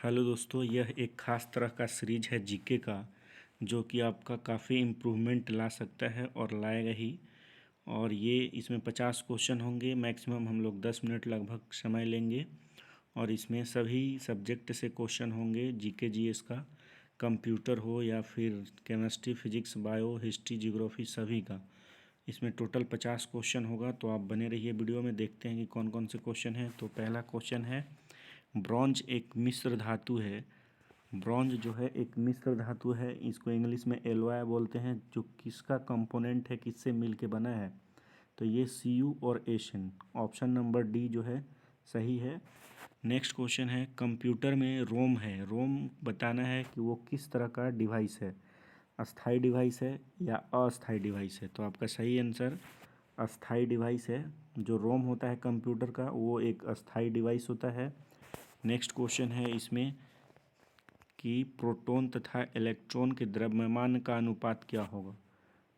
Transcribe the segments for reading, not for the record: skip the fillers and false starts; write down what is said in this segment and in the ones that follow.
Hello दोस्तों, यह एक ख़ास तरह का सीरीज है जीके का जो कि आपका काफ़ी इम्प्रूवमेंट ला सकता है और लाएगा ही। और ये इसमें 50 क्वेश्चन होंगे। मैक्सिमम हम लोग 10 मिनट लगभग समय लेंगे और इसमें सभी सब्जेक्ट से क्वेश्चन होंगे, जीके जीएस का, कंप्यूटर हो या फिर chemistry, physics, bio, history, geography, सभी का। इसमें टोटल 50 क्वेश्चन होगा, तो आप बने रहिए वीडियो में। देखते हैं कि कौन कौन से क्वेश्चन हैं। तो पहला क्वेश्चन है, ब्रॉन्ज एक मिश्र धातु है। ब्रॉन्ज जो है एक मिश्र धातु है, इसको इंग्लिश में एलॉय बोलते हैं। जो किसका कंपोनेंट है, किससे मिल के बना है, तो ये Cu और Sn। ऑप्शन नंबर डी जो है सही है। नेक्स्ट क्वेश्चन है, कंप्यूटर में रोम है। रोम बताना है कि वो किस तरह का डिवाइस है, अस्थाई डिवाइस है या अस्थाई डिवाइस है। तो आपका सही आंसर अस्थाई डिवाइस है। जो रोम होता है कंप्यूटर का, वो एक अस्थाई डिवाइस होता है। नेक्स्ट क्वेश्चन है इसमें कि प्रोटॉन तथा इलेक्ट्रॉन के द्रव्यमान का अनुपात क्या होगा।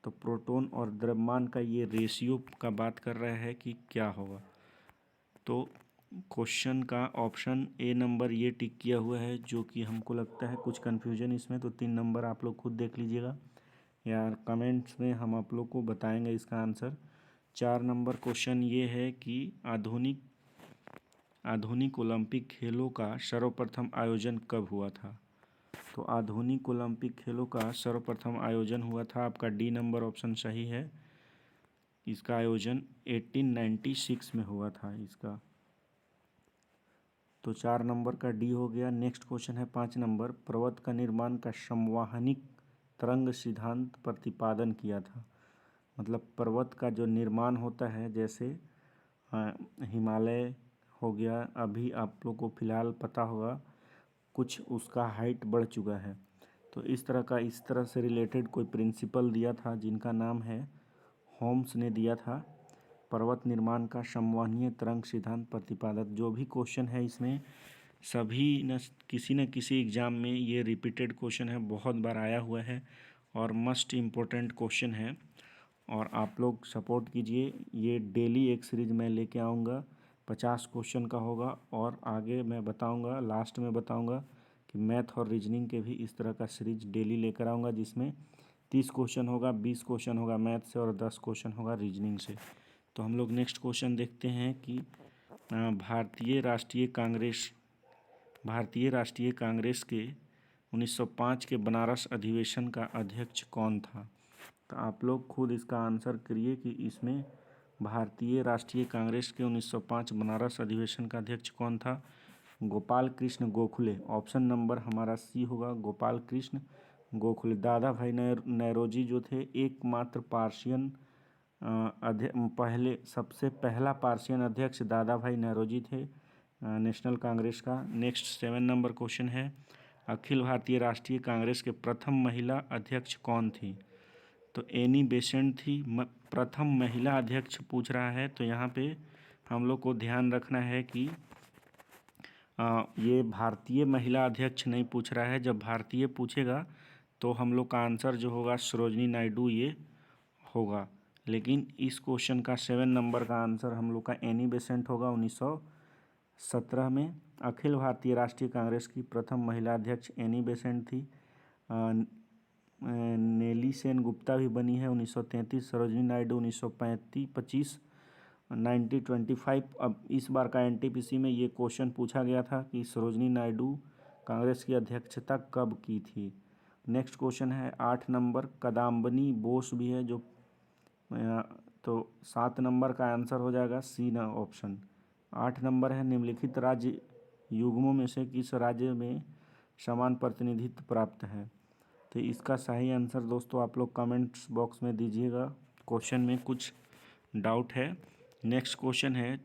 तो प्रोटॉन और द्रव्यमान का ये रेशियो का बात कर रहा है कि क्या होगा। तो क्वेश्चन का ऑप्शन ए नंबर ये टिक किया हुआ है, जो कि हमको लगता है कुछ कन्फ्यूजन इसमें। तो 3 नंबर आप लोग खुद देख लीजिएगा या कमेंट्स में हम आप लोग को बताएंगे इसका आंसर। 4 नंबर क्वेश्चन ये है कि आधुनिक ओलंपिक खेलों का सर्वप्रथम आयोजन कब हुआ था। तो आधुनिक ओलंपिक खेलों का सर्वप्रथम आयोजन हुआ था, आपका डी नंबर ऑप्शन सही है। इसका आयोजन 1896 में हुआ था इसका। तो 4 नंबर का डी हो गया। नेक्स्ट क्वेश्चन है 5 नंबर, पर्वत का निर्माण का संवहनिक तरंग सिद्धांत प्रतिपादन किया था। मतलब पर्वत का जो निर्माण होता है, जैसे हिमालय हो गया, अभी आप लोग को फिलहाल पता होगा कुछ उसका हाइट बढ़ चुका है। तो इस तरह से रिलेटेड कोई प्रिंसिपल दिया था जिनका नाम है होम्स ने दिया था, पर्वत निर्माण का संवहनीय तरंग सिद्धांत प्रतिपादक। जो भी क्वेश्चन है इसमें सभी न किसी एग्ज़ाम में ये रिपीटेड क्वेश्चन है, बहुत बार आया हुआ है और मस्ट इम्पोर्टेंट क्वेश्चन है। और आप लोग सपोर्ट कीजिए, ये डेली एक सीरीज मैं लेके आऊँगा, 50 क्वेश्चन का होगा। और आगे मैं बताऊँगा, लास्ट में बताऊँगा कि मैथ और रीजनिंग के भी इस तरह का सीरीज डेली लेकर आऊँगा, जिसमें 30 क्वेश्चन होगा, 20 क्वेश्चन होगा मैथ से और 10 क्वेश्चन होगा रीजनिंग से। तो हम लोग नेक्स्ट क्वेश्चन देखते हैं कि भारतीय राष्ट्रीय कांग्रेस के 1905 के बनारस अधिवेशन का अध्यक्ष कौन था। तो आप लोग खुद इसका आंसर करिए कि इसमें भारतीय राष्ट्रीय कांग्रेस के 1905 बनारस अधिवेशन का अध्यक्ष कौन था। गोपाल कृष्ण गोखले। ऑप्शन नंबर हमारा सी होगा, गोपाल कृष्ण गोखले। दादा भाई नौरोजी जो थे एकमात्र पार्शियन सबसे पहला पार्शियन अध्यक्ष दादा भाई नौरोजी थे नेशनल कांग्रेस का। नेक्स्ट 7 नंबर क्वेश्चन है, अखिल भारतीय राष्ट्रीय कांग्रेस के प्रथम महिला अध्यक्ष कौन थी। तो एनी बेसेंट थी। प्रथम महिला अध्यक्ष पूछ रहा है, तो यहाँ पे हम लोग को ध्यान रखना है कि ये भारतीय महिला अध्यक्ष नहीं पूछ रहा है। जब भारतीय पूछेगा तो हम लोग का आंसर जो होगा सरोजनी नायडू ये होगा। लेकिन इस क्वेश्चन का 7 नंबर का आंसर हम लोग का एनी बेसेंट होगा। 1917 में अखिल भारतीय राष्ट्रीय कांग्रेस की प्रथम महिला अध्यक्ष एनी बेसेंट थी। नेली सेन गुप्ता भी बनी है 1933। सरोजनी नायडू 1925 1925। अब इस बार का एनटीपीसी में ये क्वेश्चन पूछा गया था कि सरोजनी नायडू कांग्रेस की अध्यक्षता कब की थी। नेक्स्ट क्वेश्चन है 8 नंबर, कदाम्बनी बोस भी है जो, तो 7 नंबर का आंसर हो जाएगा सी ना ऑप्शन। 8 नंबर है, निम्नलिखित राज्य युग्मों में से किस राज्य में समान प्रतिनिधित्व प्राप्त है। तो इसका सही आंसर दोस्तों आप लोग कमेंट्स बॉक्स में दीजिएगा, क्वेश्चन में कुछ डाउट है। नेक्स्ट क्वेश्चन है,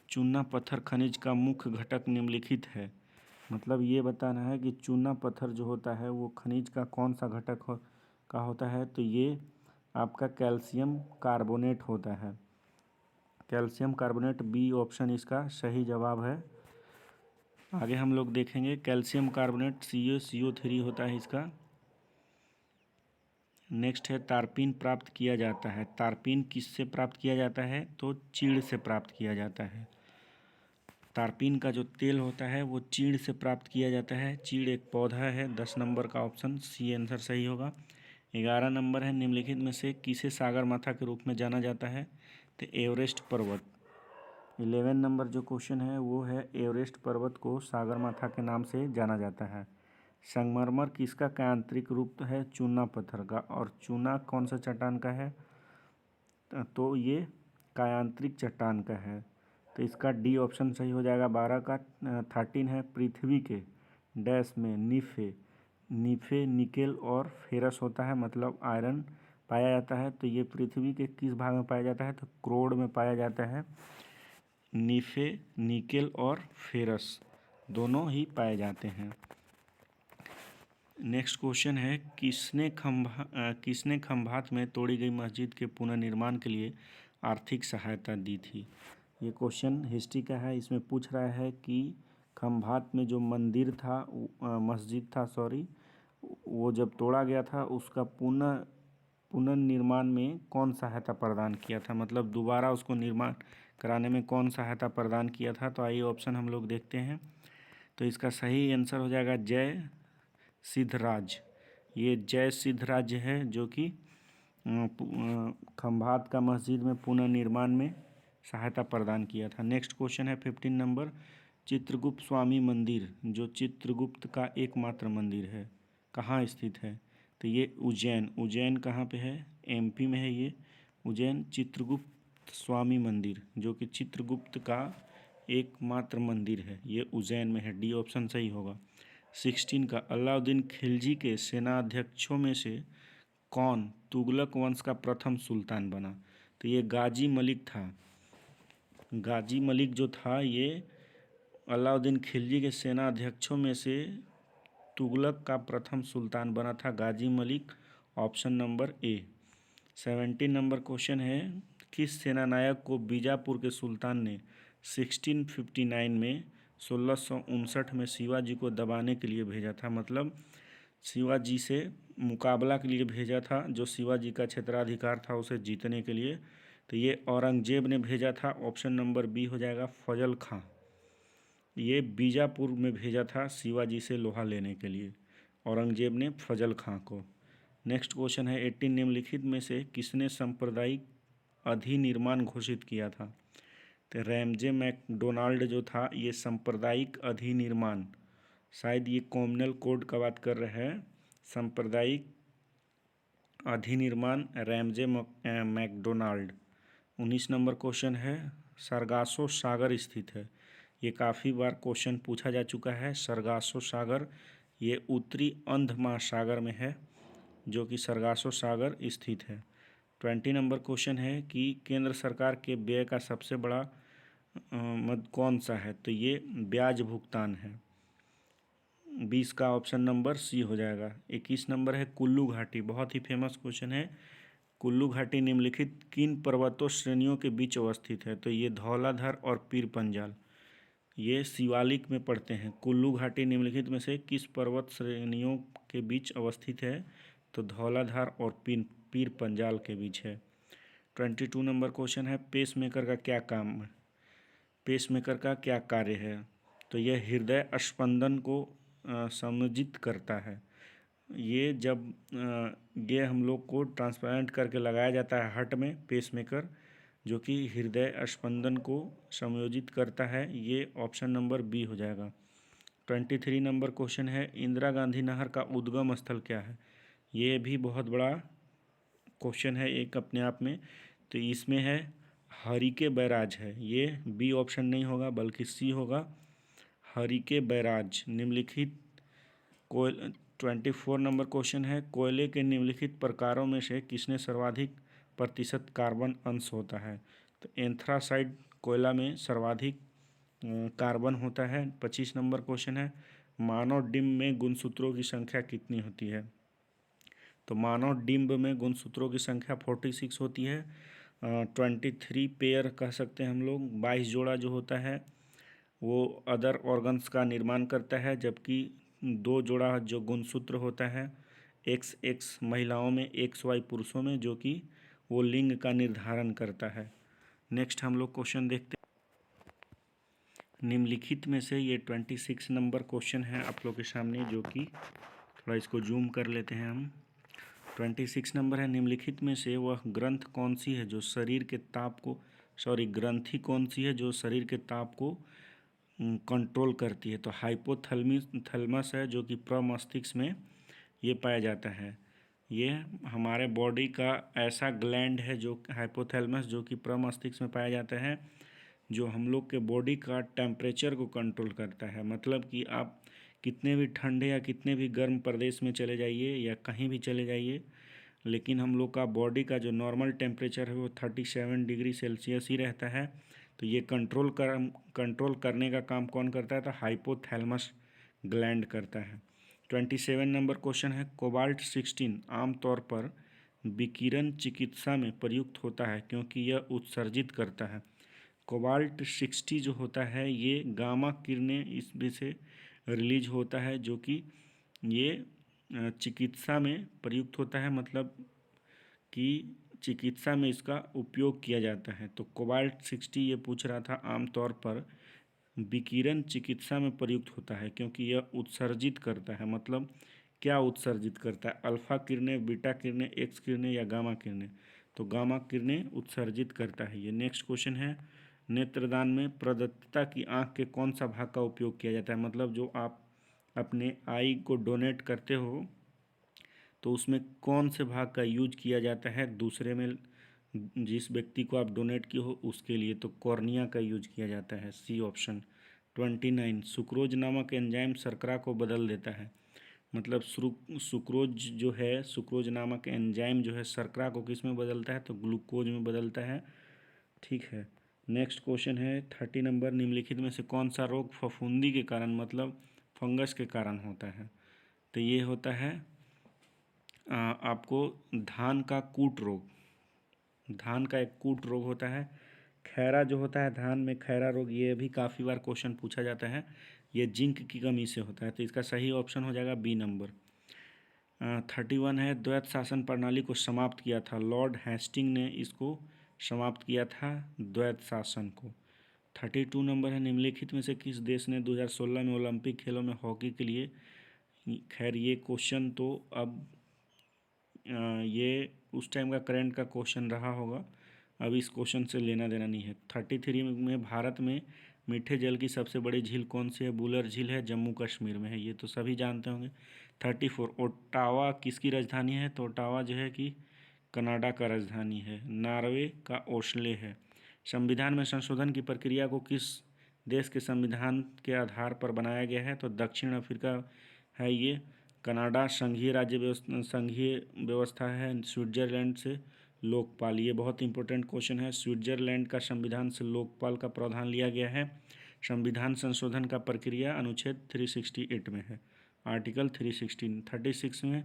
चूना पत्थर खनिज का मुख्य घटक निम्नलिखित है। मतलब ये बताना है कि चूना पत्थर जो होता है वो खनिज का कौन सा घटक होता है। तो ये आपका कैल्शियम कार्बोनेट होता है। कैल्शियम कार्बोनेट, बी ऑप्शन इसका सही जवाब है। आगे हम लोग देखेंगे, कैल्शियम कार्बोनेट CO3 होता है इसका। नेक्स्ट है, तारपीन प्राप्त किया जाता है। तारपीन किससे प्राप्त किया जाता है, तो चीड़ से प्राप्त किया जाता है। तारपीन का जो तेल होता है वो चीड़ से प्राप्त किया जाता है। चीड़ एक पौधा है। 10 नंबर का ऑप्शन सी आंसर सही होगा। 11 नंबर है, निम्नलिखित में से किसे सागरमाथा के रूप में जाना जाता है? तो एवरेस्ट पर्वत। 11 नंबर जो क्वेश्चन है वो है एवरेस्ट पर्वत को सागरमाथा के नाम से जाना जाता है। संगमरमर किसका कायांत्रिक रूप है? चूना पत्थर का। और चूना कौन सा चट्टान का है? तो ये कायांत्रिक चट्टान का है। तो इसका डी ऑप्शन सही हो जाएगा। 12 का 13 है, पृथ्वी के डैश में नीफे निकेल और फेरस होता है, मतलब आयरन पाया जाता है। तो ये पृथ्वी के किस भाग में पाया जाता है? तो क्रोड़ में पाया जाता है। नीफे निकेल और फेरस दोनों ही पाए जाते हैं। नेक्स्ट क्वेश्चन है, किसने खंभात में तोड़ी गई मस्जिद के पुनर्निर्माण के लिए आर्थिक सहायता दी थी? ये क्वेश्चन हिस्ट्री का है। इसमें पूछ रहा है कि खंभात में जो मंदिर था, मस्जिद था सॉरी, वो जब तोड़ा गया था उसका पुनर्निर्माण में कौन सहायता प्रदान किया था, मतलब दोबारा उसको निर्माण कराने में कौन सहायता प्रदान किया था? तो आइए ऑप्शन हम लोग देखते हैं। तो इसका सही आंसर हो जाएगा जय सिद्धराज। ये जय सिद्धराज है जो कि खंभात का मस्जिद में पुनर्निर्माण में सहायता प्रदान किया था। नेक्स्ट क्वेश्चन है 15 नंबर, चित्रगुप्त स्वामी मंदिर जो चित्रगुप्त का एकमात्र मंदिर है कहाँ स्थित है? तो ये उज्जैन कहाँ पे है? एमपी में है ये उज्जैन। चित्रगुप्त स्वामी मंदिर जो कि चित्रगुप्त का एकमात्र मंदिर है, ये उज्जैन में है। डी ऑप्शन सही होगा। 16 का, अलाउद्दीन खिलजी के सेनाध्यक्षों में से कौन तुगलक वंश का प्रथम सुल्तान बना? तो ये गाजी मलिक था। गाजी मलिक जो था ये अलाउद्दीन खिलजी के सेनाध्यक्षों में से तुगलक का प्रथम सुल्तान बना था Ghazi Malik. Option number A. 17 नंबर क्वेश्चन है, किस सेनानायक को बीजापुर के सुल्तान ने 1659 में 1659 में शिवाजी को दबाने के लिए भेजा था, मतलब शिवाजी से मुकाबला के लिए भेजा था, जो शिवाजी का क्षेत्राधिकार था उसे जीतने के लिए। तो ये औरंगजेब ने भेजा था। ऑप्शन नंबर बी हो जाएगा फजल खां। ये बीजापुर में भेजा था शिवाजी से लोहा लेने के लिए, औरंगजेब ने फजल खां को। नेक्स्ट क्वेश्चन है 18 निम्नलिखित में से किसने सांप्रदायिक अधिनिर्माण घोषित किया था? तो रैमजे मैकडोनाल्ड जो था ये सांप्रदायिक अधिनिर्माण, शायद ये कॉमनल कोड का बात कर रहे हैं। सांप्रदायिक अधिनिर्माण रैमजे मैकडोनाल्ड। 19 नंबर क्वेश्चन है, सरगासो सागर स्थित है। ये काफ़ी बार क्वेश्चन पूछा जा चुका है। सरगासो सागर ये उत्तरी अंध महासागर में है जो कि सरगासो सागर स्थित है। 20 नंबर क्वेश्चन है कि केंद्र सरकार के व्यय का सबसे बड़ा मद कौन सा है? तो ये ब्याज भुगतान है। 20 का ऑप्शन नंबर सी हो जाएगा। 21 नंबर है कुल्लू घाटी, बहुत ही फेमस क्वेश्चन है। कुल्लू घाटी निम्नलिखित किन पर्वतों श्रेणियों के बीच अवस्थित है? तो ये धौलाधर और पीर पंजाल, ये शिवालिक में पड़ते हैं। कुल्लू घाटी निम्नलिखित में से किस पर्वत श्रेणियों के बीच अवस्थित है? तो धौलाधर और पीर पंजाल के बीच है। 22 नंबर क्वेश्चन है, पेसमेकर का क्या काम है? पेसमेकर का क्या कार्य है? तो यह हृदय स्पंदन को समायोजित करता है। ये जब ये हम लोग को ट्रांसपेरेंट करके लगाया जाता है हार्ट में पेसमेकर, जो कि हृदय स्पंदन को समायोजित करता है। ये ऑप्शन नंबर बी हो जाएगा। 23 नंबर क्वेश्चन है, इंदिरा गांधी नहर का उद्गम स्थल क्या है? ये भी बहुत बड़ा क्वेश्चन है एक अपने आप में। तो इसमें है हरिके बैराज है। ये बी ऑप्शन नहीं होगा बल्कि सी होगा, हरिके बैराज। निम्नलिखित 24 नंबर क्वेश्चन है, कोयले के निम्नलिखित प्रकारों में से किसने सर्वाधिक प्रतिशत कार्बन अंश होता है? तो एंथ्रासाइड कोयला में सर्वाधिक कार्बन होता है। 25 नंबर क्वेश्चन है, मानव डिंब में गुणसूत्रों की संख्या कितनी होती है? तो मानव डिंब में गुणसूत्रों की संख्या 46 होती है। 23 पेयर कह सकते हैं हम लोग। 22 जोड़ा जो होता है वो अदर ऑर्गन्स का निर्माण करता है, जबकि 2 जोड़ा जो गुणसूत्र होता है XX महिलाओं में XY पुरुषों में, जो कि वो लिंग का निर्धारण करता है। नेक्स्ट हम लोग क्वेश्चन देखते हैं। निम्नलिखित में से ये 26 नंबर क्वेश्चन है आप लोग के सामने, जो कि थोड़ा इसको जूम कर लेते हैं हम। 26 नंबर है, निम्नलिखित में से वह ग्रंथ कौन सी है जो शरीर के ताप को ग्रंथि कौन सी है जो शरीर के ताप को कंट्रोल करती है? तो हाइपोथैलेमस है, जो कि प्रमस्तिष्क में ये पाया जाता है। ये हमारे बॉडी का ऐसा ग्लैंड है जो हाइपोथैलेमस, जो कि प्रमस्तिष्क में पाया जाता है, जो हम लोग के बॉडी का टेम्परेचर को कंट्रोल करता है। मतलब कि आप कितने भी ठंडे या कितने भी गर्म प्रदेश में चले जाइए या कहीं भी चले जाइए, लेकिन हम लोग का बॉडी का जो नॉर्मल टेम्परेचर है वो 37 डिग्री सेल्सियस ही रहता है। तो ये कंट्रोल करने का काम कौन करता है? तो हाइपोथैलेमस ग्लैंड करता है। 27 नंबर क्वेश्चन है, कोबाल्ट 16 आमतौर पर विकिरण चिकित्सा में प्रयुक्त होता है क्योंकि यह उत्सर्जित करता है। कोबाल्ट 60 जो होता है ये गामा किरणें इसमें से रिलीज होता है, जो कि ये चिकित्सा में प्रयुक्त होता है, मतलब कि चिकित्सा में इसका उपयोग किया जाता है। तो कोबाल्ट 60 ये पूछ रहा था, आमतौर पर विकिरण चिकित्सा में प्रयुक्त होता है क्योंकि यह उत्सर्जित करता है। मतलब क्या उत्सर्जित करता है? अल्फा किरणें, बीटा किरणें, एक्स किरणें या गामा किरणें? तो गामा किरणें उत्सर्जित करता है ये। नेक्स्ट क्वेश्चन है, नेत्रदान में प्रदत्तता की आँख के कौन सा भाग का उपयोग किया जाता है? मतलब जो आप अपने आई को डोनेट करते हो तो उसमें कौन से भाग का यूज किया जाता है दूसरे में, जिस व्यक्ति को आप डोनेट किए हो उसके लिए? तो कॉर्निया का यूज किया जाता है, सी ऑप्शन। 29, सुक्रोज नामक एंजाइम शर्करा को बदल देता है। मतलब सुक्रोज जो है, सुक्रोज नामक एंजाइम जो है शर्करा को किस में बदलता है? तो ग्लूकोज में बदलता है। ठीक है। नेक्स्ट क्वेश्चन है 30 नंबर, निम्नलिखित में से कौन सा रोग फफूंदी के कारण, मतलब फंगस के कारण होता है? तो ये होता है आपको धान का कूट रोग। धान का एक कूट रोग होता है। खैरा जो होता है, धान में खैरा रोग, ये भी काफ़ी बार क्वेश्चन पूछा जाता है। ये जिंक की कमी से होता है, तो इसका सही ऑप्शन हो जाएगा बी नंबर। 31 है, द्वैत शासन प्रणाली को समाप्त किया था। लॉर्ड हेस्टिंग ने इसको समाप्त किया था, द्वैत शासन को। 32 नंबर है, निम्नलिखित में से किस देश ने 2016 में ओलंपिक खेलों में हॉकी के लिए, खैर ये क्वेश्चन तो अब ये उस टाइम का करंट का क्वेश्चन रहा होगा, अब इस क्वेश्चन से लेना देना नहीं है। 33 में, भारत में मीठे जल की सबसे बड़ी झील कौन सी है? बुलर झील है, जम्मू कश्मीर में है, ये तो सभी जानते होंगे। 34, ओटावा किसकी राजधानी है? तो ओटावा जो है कि कनाडा का राजधानी है। नॉर्वे का ओस्ले है। संविधान में संशोधन की प्रक्रिया को किस देश के संविधान के आधार पर बनाया गया है? तो दक्षिण अफ्रीका है ये। कनाडा संघीय व्यवस्था है। स्विट्जरलैंड से लोकपाल, ये बहुत इंपॉर्टेंट क्वेश्चन है। स्विट्जरलैंड का संविधान से लोकपाल का प्रावधान लिया गया है। संविधान संशोधन का प्रक्रिया अनुच्छेद 368 में है, आर्टिकल 316। 36 में,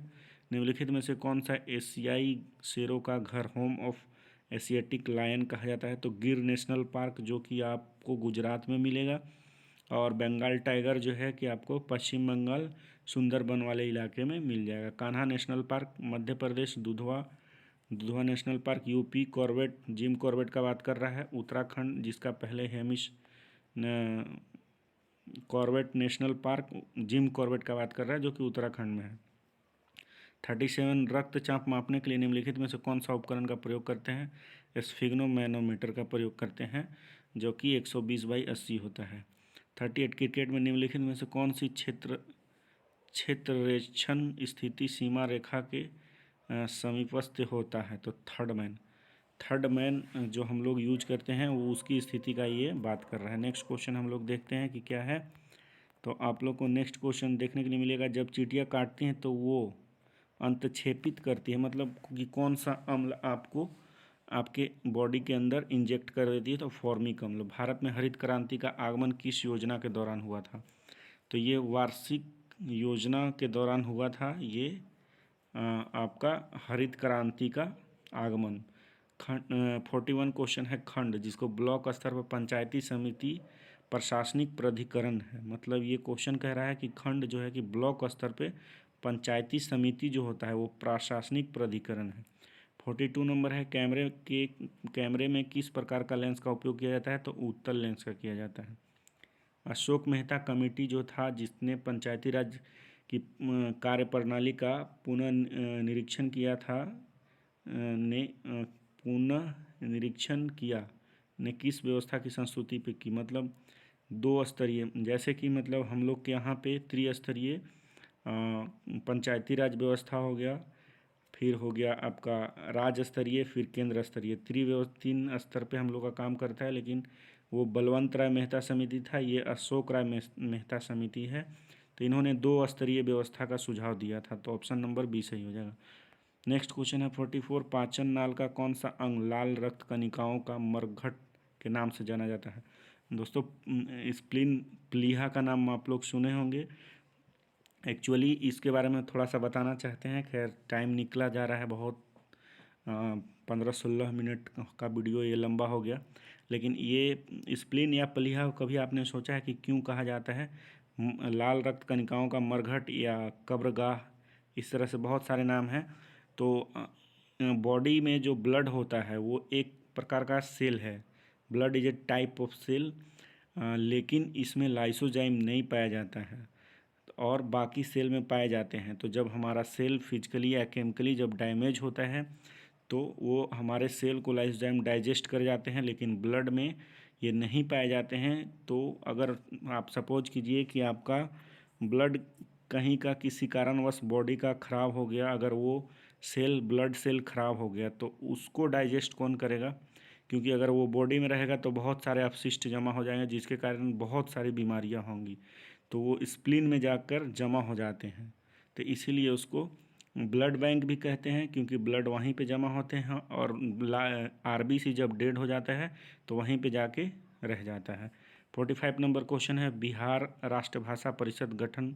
निम्नलिखित में से कौन सा एशियाई शेरों का घर, होम ऑफ एशियाटिक लायन कहा जाता है? तो गिर नेशनल पार्क, जो कि आपको गुजरात में मिलेगा, और बंगाल टाइगर जो है कि आपको पश्चिम बंगाल सुंदरबन वाले इलाके में मिल जाएगा। Kanha national park Madhya Pradesh, Dudhwa national park UP, Jim Corbett का बात कर रहा है उत्तराखंड, जिसका पहले हेमिश Corbett national park, Jim Corbett का बात कर रहा है, जो कि उत्तराखंड में है। 37, रक्तचाप मापने के लिए निम्नलिखित में से कौन सा उपकरण का प्रयोग करते हैं? स्फिग्नोमैनोमीटर का प्रयोग करते हैं, जो कि 120/80 होता है। 38, क्रिकेट में निम्नलिखित में से कौन सी क्षेत्ररेखण स्थिति सीमा रेखा के समीपस्थ होता है? तो थर्ड मैन जो हम लोग यूज करते हैं वो उसकी स्थिति का ये बात कर रहा है। नेक्स्ट क्वेश्चन हम लोग देखते हैं कि क्या है। तो आप लोग को नेक्स्ट क्वेश्चन देखने के लिए मिलेगा, जब चींटियाँ काटती हैं तो वो अंतक्षेपित करती है, मतलब कि कौन सा अम्ल आपको आपके बॉडी के अंदर इंजेक्ट कर देती है? तो फॉर्मिक अम्ल। भारत में हरित क्रांति का आगमन किस योजना के दौरान हुआ था? तो ये वार्षिक योजना के दौरान हुआ था, ये आपका हरित क्रांति का आगमन। 41 क्वेश्चन है, खंड जिसको ब्लॉक स्तर पर पंचायती समिति प्रशासनिक प्राधिकरण है। मतलब ये क्वेश्चन कह रहा है कि खंड जो है कि ब्लॉक स्तर पे पंचायती समिति जो होता है वो प्रशासनिक प्राधिकरण है। 42 नंबर है, कैमरे में किस प्रकार का लेंस का उपयोग किया जाता है? तो उत्तल लेंस का किया जाता है। अशोक मेहता कमेटी जो था जिसने पंचायती राज की कार्यप्रणाली का पुनः निरीक्षण किया था ने पुनः निरीक्षण किया ने किस व्यवस्था की संस्तुति पे की, मतलब 2 स्तरीय, जैसे कि मतलब हम लोग के यहाँ पे त्रिस्तरीय पंचायती राज व्यवस्था हो गया, फिर हो गया आपका राज्य स्तरीय, फिर केंद्र स्तरीय, 3 स्तर पे हम लोग का काम करता है। लेकिन वो बलवंत राय मेहता समिति था, ये अशोक राय मेहता समिति है। तो इन्होंने 2 स्तरीय व्यवस्था का सुझाव दिया था, तो ऑप्शन नंबर बी सही हो जाएगा। नेक्स्ट क्वेश्चन है 44, पाचन नाल का कौन सा अंग लाल रक्त कणिकाओं का मरघट के नाम से जाना जाता है? दोस्तों स्प्लीन प्लीहा का नाम आप लोग सुने होंगे। एक्चुअली इसके बारे में थोड़ा सा बताना चाहते हैं, खैर टाइम निकला जा रहा है बहुत, 15-16 मिनट का वीडियो ये लंबा हो गया। लेकिन ये स्प्लीन या प्लीहा कभी आपने सोचा है कि क्यों कहा जाता है लाल रक्त कणिकाओं का मरघट या कब्रगाह, इस तरह से बहुत सारे नाम हैं। तो बॉडी में जो ब्लड होता है वो एक प्रकार का सेल है, blood is a type of cell, लेकिन इसमें लाइसोजाइम नहीं पाया जाता है और बाकी सेल में पाए जाते हैं। तो जब हमारा सेल फिजिकली या केमिकली जब डैमेज होता है तो वो हमारे सेल को लाइसोजाइम डाइजेस्ट कर जाते हैं, लेकिन ब्लड में ये नहीं पाए जाते हैं। तो अगर आप सपोज कीजिए कि आपका ब्लड कहीं का किसी कारणवश बॉडी का ख़राब हो गया, अगर वो सेल ब्लड सेल ख़राब हो गया तो उसको डाइजेस्ट कौन करेगा? क्योंकि अगर वो बॉडी में रहेगा तो बहुत सारे अपशिष्ट जमा हो जाएंगे जिसके कारण बहुत सारी बीमारियां होंगी, तो वो स्प्लीन में जाकर जमा हो जाते हैं। तो इसीलिए उसको ब्लड बैंक भी कहते हैं, क्योंकि ब्लड वहीं पे जमा होते हैं और आरबीसी जब डेड हो जाता है तो वहीं पे जाके रह जाता है। 45 नंबर क्वेश्चन है, बिहार राष्ट्रभाषा परिषद गठन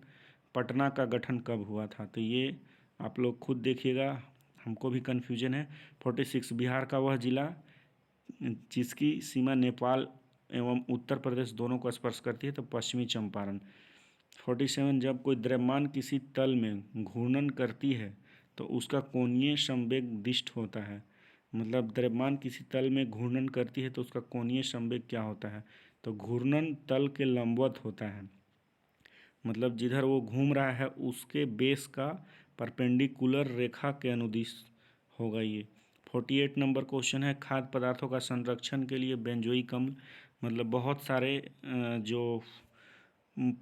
पटना का गठन कब हुआ था? तो ये आप लोग खुद देखिएगा, हमको भी कन्फ्यूजन है। 46, बिहार का वह जिला जिसकी सीमा नेपाल एवं उत्तर प्रदेश दोनों को स्पर्श करती है, तो पश्चिमी चंपारण। 47, जब कोई द्रव्यमान किसी तल में घूर्णन करती है तो उसका कोणीय संवेग दिष्ट होता है, मतलब द्रव्यमान किसी तल में घूर्णन करती है तो उसका कोणीय संवेग क्या होता है? तो घूर्णन तल के लंबवत होता है, मतलब जिधर वो घूम रहा है उसके बेस का परपेंडिकुलर रेखा के अनुदिश होगा ये। 48 नंबर क्वेश्चन है, खाद्य पदार्थों का संरक्षण के लिए बेंजोइक अम्ल, मतलब बहुत सारे जो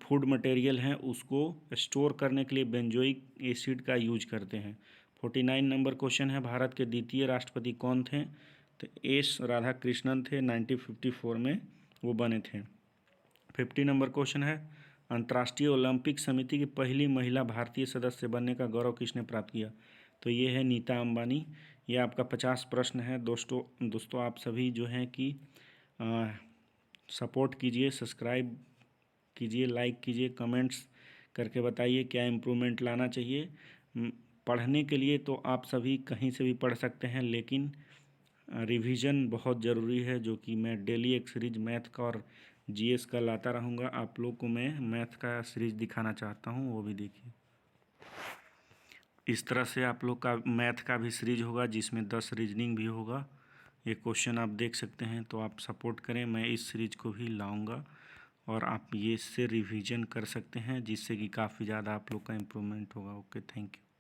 फूड मटेरियल हैं उसको स्टोर करने के लिए बेंजोइक एसिड का यूज करते हैं। 49 नंबर क्वेश्चन है, भारत के द्वितीय राष्ट्रपति कौन थे? तो एस राधाकृष्णन थे, 1954 में वो बने थे। 50 नंबर क्वेश्चन है, अंतर्राष्ट्रीय ओलंपिक समिति की पहली महिला भारतीय सदस्य बनने का गौरव किसने प्राप्त किया? तो ये है नीता अंबानी। ये आपका 50 प्रश्न है। दोस्तों आप सभी जो हैं कि सपोर्ट कीजिए, सब्सक्राइब कीजिए, लाइक कीजिए, कमेंट्स करके बताइए क्या इम्प्रूवमेंट लाना चाहिए। पढ़ने के लिए तो आप सभी कहीं से भी पढ़ सकते हैं, लेकिन रिवीजन बहुत ज़रूरी है, जो कि मैं डेली एक सीरीज मैथ का और जीएस का लाता रहूँगा। आप लोग को मैं मैथ का सीरीज दिखाना चाहता हूँ, वो भी देखिए। इस तरह से आप लोग का मैथ का भी सीरीज होगा जिसमें 10 रीजनिंग भी होगा। ये क्वेश्चन आप देख सकते हैं, तो आप सपोर्ट करें, मैं इस सीरीज को भी लाऊंगा और आप ये इससे रिवीजन कर सकते हैं जिससे कि काफ़ी ज़्यादा आप लोग का इम्प्रूवमेंट होगा। Okay, thank you.